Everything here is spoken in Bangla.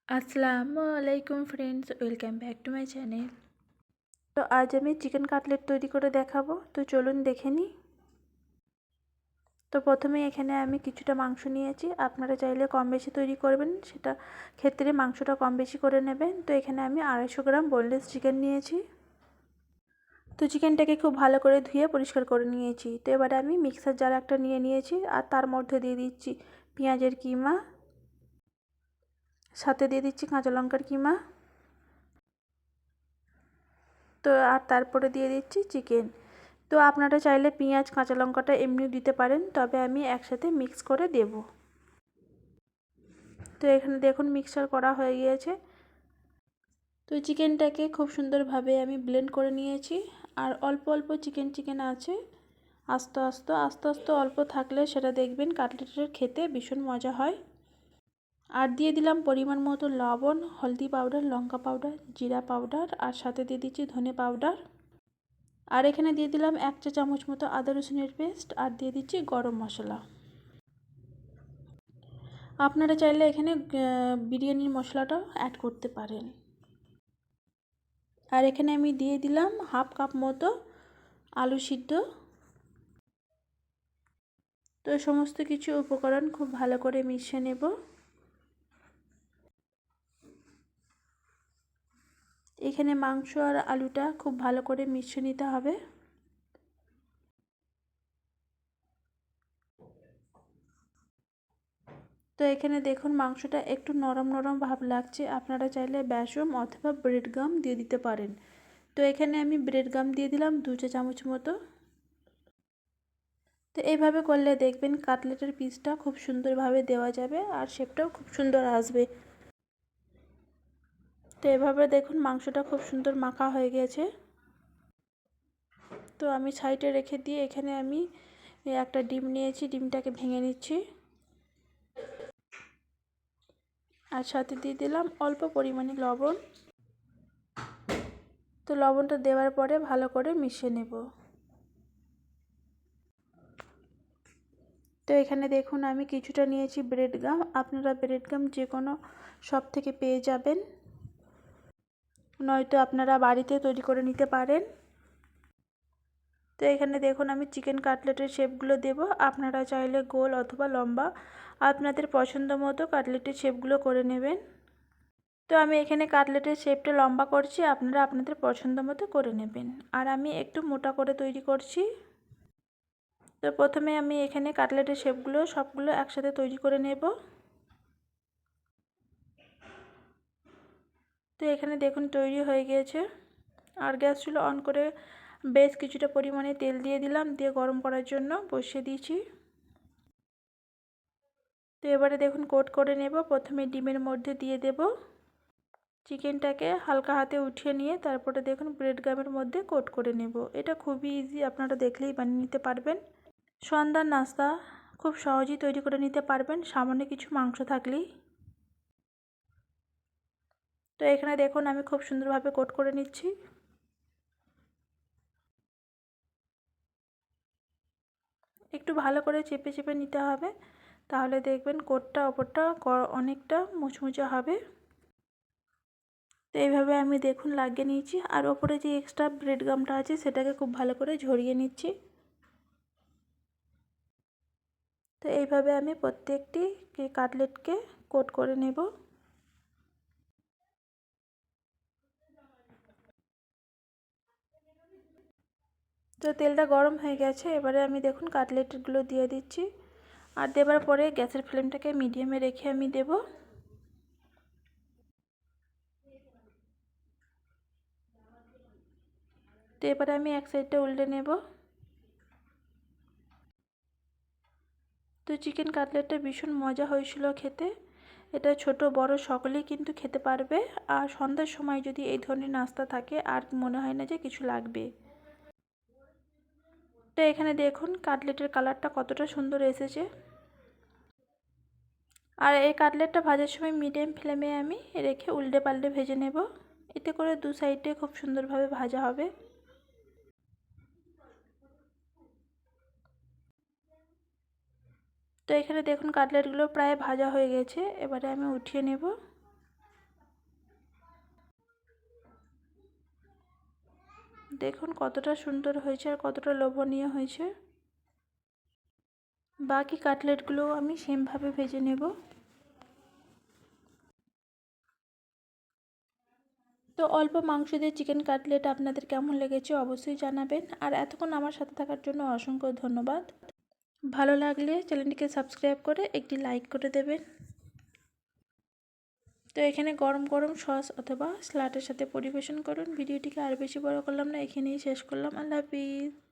আসসালামু আলাইকুম friends, welcome back to my channel. তো আজ আমি চিকেন কাটলেট তৈরি করে দেখাবো। তো চলুন দেখে নিই। তো প্রথমে এখানে আমি কিছুটা মাংস নিয়েছি। আপনারা চাইলে কম বেশি তৈরি করবেন, সেটা ক্ষেত্রে মাংসটা কম বেশি করে নেবেন। তো এখানে আমি 250 গ্রাম বোনলেস চিকেন নিয়েছি। তো চিকেনটাকে খুব ভালো করে ধুয়ে পরিষ্কার করে নিয়েছি। তো এবারে আমি মিক্সার জার একটা নিয়ে নিয়েছি, আর তার মধ্যে দিয়ে দিচ্ছি পেঁয়াজের কিমা, সাথে দিয়ে দিচ্ছি কাঁচা লঙ্কার কিমা, তো আর তারপরে দিয়ে দিচ্ছি চিকেন। তো আপনারা চাইলে পেঁয়াজ কাঁচা লঙ্কাটা এমনিও দিতে পারেন, তবে আমি একসাথে মিক্স করে দেব। তো এখানে দেখুন মিক্সচার করা হয়ে গিয়েছে। তো চিকেনটাকে খুব সুন্দরভাবে আমি ব্লেন্ড করে নিয়েছি। আর অল্প অল্প চিকেন আছে, আস্তে আস্তে অল্প থাকলে সেটা দেখবেন কাটলেটের খেতে ভীষণ মজা হয়। আর দিয়ে দিলাম পরিমাণ মতো লবণ, হলদি পাউডার, লঙ্কা পাউডার, জিরা পাউডার, আর সাথে দিয়ে দিচ্ছি ধনে পাউডার। আর এখানে দিয়ে দিলাম 1 চা চামচ মতো আদা রসুনের পেস্ট, আর দিয়ে দিচ্ছি গরম মশলা। আপনারা চাইলে এখানে বিরিয়ানির মশলাটাও অ্যাড করতে পারেন। আর এখানে আমি দিয়ে দিলাম হাফ কাপ মতো আলু সিদ্ধ। তো সমস্ত কিছু উপকরণ খুব ভালো করে মিশিয়ে নেব। এখানে মাংস আর আলুটা খুব ভালো করে মিশিয়ে নিতে হবে। তো এখানে দেখুন মাংসটা একটু নরম নরম ভাব লাগছে। আপনারা চাইলে বেসন অথবা ব্রেড গাম দিয়ে দিতে পারেন। তো এখানে আমি ব্রেড গাম দিয়ে দিলাম 2 চা চামচ মতো। তো এইভাবে করলে দেখবেন কাটলেটের পিসটা খুব সুন্দরভাবে দেওয়া যাবে, আর শেপটাও খুব সুন্দর আসবে। তো এভাবে দেখুন মাংসটা খুব সুন্দর মাখা হয়ে গেছে। তো আমি সাইডে রেখে দিয়ে এখানে আমি একটা ডিম নিয়েছি, ডিমটাকে ভেঙে নিচ্ছি। আর সাথে দিয়ে দিলাম অল্প পরিমাণে লবণ। তো লবণটা দেওয়ার পরে ভালো করে মিশিয়ে নেব। তো এখানে দেখুন আমি কিছুটা নিয়েছি ব্রেড গাম। আপনারা ব্রেড গাম যে কোনো শপ থেকে পেয়ে যাবেন, নয়তো আপনারা বাড়িতে তৈরি করে নিতে পারেন। তো এখানে দেখুন আমি চিকেন কাটলেটের শেপগুলো দেব। আপনারা চাইলে গোল অথবা লম্বা আপনাদের পছন্দ মতো কাটলেটের শেপগুলো করে নেবেন। তো আমি এখানে কাটলেটের শেপটা লম্বা করছি, আপনারা আপনাদের পছন্দ মতো করে নেবেন। আর আমি একটু মোটা করে তৈরি করছি। তো প্রথমে আমি এখানে কাটলেটের শেপগুলো সবগুলো একসাথে তৈরি করে নেব। তো এখানে দেখুন তৈরি হয়ে গিয়েছে। আর গ্যাস চুলা অন করে বেশ কিছুটা পরিমাণে তেল দিয়ে দিলাম, দিয়ে গরম করার জন্য বসিয়ে দিয়েছি। তো এবারে দেখুন কোট করে নেব। প্রথমে ডিমের মধ্যে দিয়ে দেব, চিকেনটাকে হালকা হাতে উঠিয়ে নিয়ে তারপরে দেখুন ব্রেড গামের মধ্যে কোট করে নেব। এটা খুবই ইজি, আপনারা দেখলেই বানিয়ে নিতে পারবেন। সন্ধ্যার নাস্তা খুব সহজেই তৈরি করে নিতে পারবেন সামান্য কিছু মাংস থাকলেই। তো এখানে দেখুন আমি খুব সুন্দরভাবে কোট করে নিচ্ছি। একটু ভালো করে চেপে চেপে নিতে হবে, তাহলে দেখবেন কোটটা ওপরটা অনেকটা মুচমুচে হবে। তো এইভাবে আমি দেখুন লাগিয়ে নিয়েছি। আর ওপরে যে এক্সট্রা ব্রেড গামটা আছে সেটাকে খুব ভালো করে ঝরিয়ে নিচ্ছি। তো এইভাবে আমি প্রত্যেকটি কাটলেটকে কোট করে নেব। তো তেলটা গরম হয়ে গেছে, এবারে আমি দেখুন কাটলেটগুলো দিয়ে দিচ্ছি। আর দেবার পরে গ্যাসের ফ্লেমটাকে মিডিয়ামে রেখে আমি দেব। তো এবারে আমি এক সাইডটা উল্টে নেব। তো চিকেন কাটলেটটা ভীষণ মজা হয়েছিল খেতে। এটা ছোট বড় সকলেই কিন্তু খেতে পারবে। আর সন্ধ্যার সময় যদি এই ধরনের নাস্তা থাকে আর মনে হয় না যে কিছু লাগবে। তো এখানে দেখুন কাটলেটের কালারটা কতটা সুন্দর এসেছে। আর এই কাটলেটটা ভাজার সময় মিডিয়াম ফ্লেমে আমি রেখে উল্টে পাল্টে ভেজে নেব। এতে করে দু সাইডে খুব সুন্দরভাবে ভাজা হবে। তো এখানে দেখুন কাটলেটগুলো প্রায় ভাজা হয়ে গেছে, এবারে আমি উঠিয়ে নেব। দেখুন কতটা সুন্দর হয়েছে আর কতটা লোভনীয় হয়েছে। বাকি কাটলেটগুলো আমি সেমভাবে ভেজে নেব। তো অল্প মাংস দিয়ে চিকেন কাটলেট আপনাদের কেমন লেগেছে অবশ্যই জানাবেন। আর এতক্ষণ আমার সাথে থাকার জন্য অসংখ্য ধন্যবাদ। ভালো লাগলে চ্যানেলটিকে সাবস্ক্রাইব করে একটি লাইক করে দেবেন। তো এখানে গরম গরম সস অথবা স্যালাডের সাথে পরিবেশন করুন। ভিডিওটিকে আর বেশি বড় করলাম না, এখানেই শেষ করলাম। আল্লাহ হাফিজ।